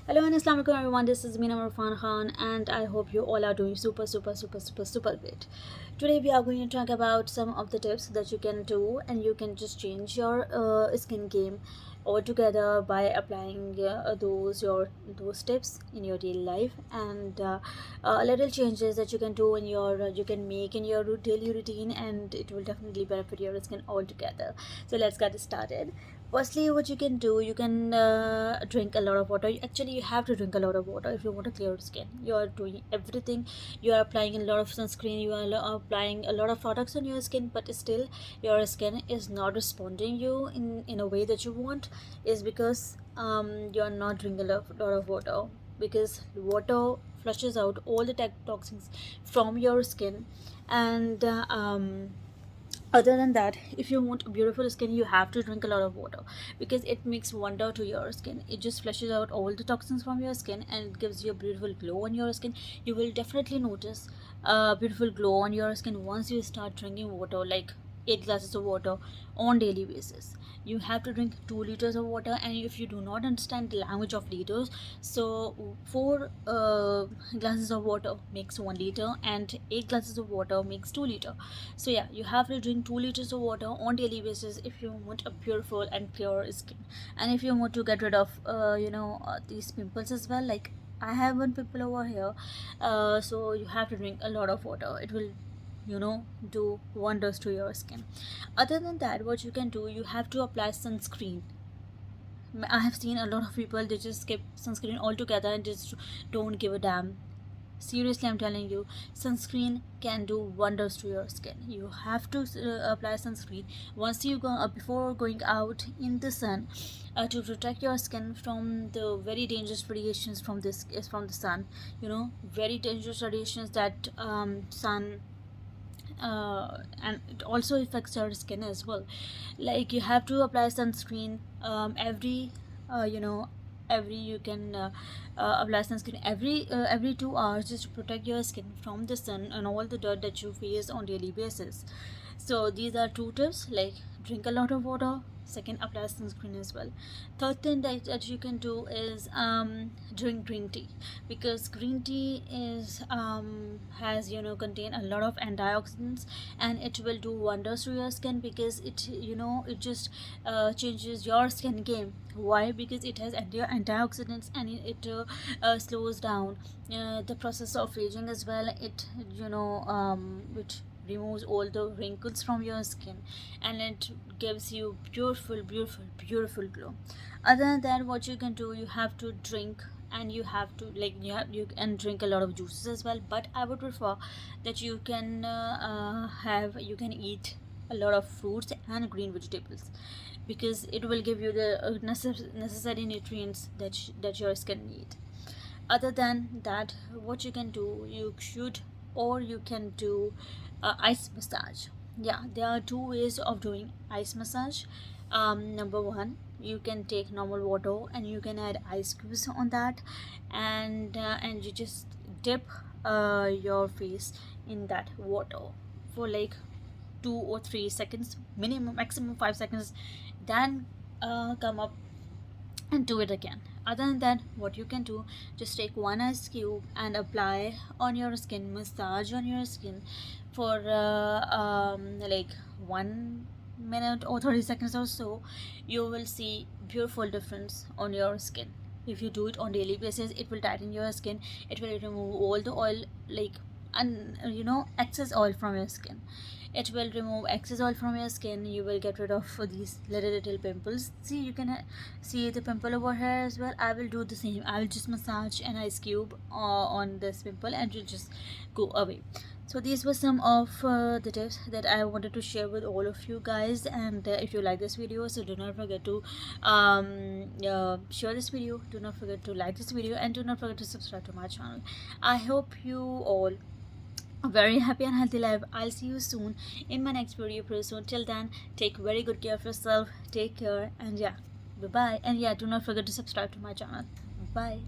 Hello and Assalamualaikum everyone, this is me Namrah I.Khan and I hope you all are doing super great. Today we are going to talk about some of the tips that you can do and you can just change your skin game altogether by applying those tips in your daily life, and little changes that you can do in your you can make in your daily routine, and it will definitely benefit your skin altogether. So let's get started. Firstly, what you can do, you can drink a lot of water. Actually, you have to drink a lot of water if you want to clear your skin. You are doing everything. You are applying a lot of sunscreen. You are applying a lot of products on your skin, but still your skin is not responding you in a way that you want. Is because you are not drinking lot of water, because water flushes out all the toxins from your skin, and other than that, if you want beautiful skin, you have to drink a lot of water, because it makes wonder to your skin. It just flushes out all the toxins from your skin and it gives you a beautiful glow on your skin. You will definitely notice a beautiful glow on your skin once you start drinking water, like 8 glasses of water on daily basis. You have to drink 2 liters of water, and if you do not understand the language of liters, so 4 glasses of water makes 1 liter and 8 glasses of water makes 2 liter. So yeah, you have to drink 2 liters of water on daily basis if you want a beautiful and pure skin, and if you want to get rid of these pimples as well. Like, I have one pimple over here, so you have to drink a lot of water. It will do wonders to your skin. Other than that, what you can do, you have to apply sunscreen. I have seen a lot of people, they just skip sunscreen altogether and just don't give a damn. Seriously, I'm telling you, sunscreen can do wonders to your skin. You have to apply sunscreen once you go before going out in the sun, to protect your skin from the very dangerous radiations from this is from the sun. Very dangerous radiations that sun, and it also affects your skin as well. Like, you have to apply sunscreen every you know every you can apply sunscreen every 2 hours, just to protect your skin from the sun and all the dirt that you face on daily basis. So these are 2 tips, like drink a lot of water, second apply sunscreen as well. Third thing that you can do is drink green tea, because green tea is has contain a lot of antioxidants, and it will do wonders to your skin, because it just changes your skin game. Why? Because it has antioxidants, and it slows down the process of aging as well. It removes all the wrinkles from your skin, and it gives you beautiful glow. Other than that, what you can do, you have to drink, and you have to, like, you can drink a lot of juices as well, but I would prefer that you can eat a lot of fruits and green vegetables, because it will give you the necessary nutrients that your skin need. Other than that, what you can do, you can do ice massage. Yeah, there are 2 ways of doing ice massage. Number one, you can take normal water and you can add ice cubes on that, and you just dip your face in that water for like 2 or 3 seconds, maximum 5 seconds, then come up and do it again. Other than that, what you can do, just take 1 ice cube and apply on your skin, massage on your skin for like 1 minute or 30 seconds or so. You will see beautiful difference on your skin. If you do it on daily basis, it will tighten your skin. It will remove all the oil, like, and excess oil from your skin. It will remove excess oil from your skin. You will get rid of these little pimples. See, you can see the pimple over here as well. I will do the same. I will just massage an ice cube on this pimple, and it will just go away. So these were some of the tips that I wanted to share with all of you guys. And if you like this video, so do not forget to share this video, do not forget to like this video, and do not forget to subscribe to my channel. I hope you all a very happy and healthy life. I'll see you soon in my next video pretty soon. Till then, take very good care of yourself. Take care, and yeah, bye bye. And yeah, do not forget to subscribe to my channel. Bye.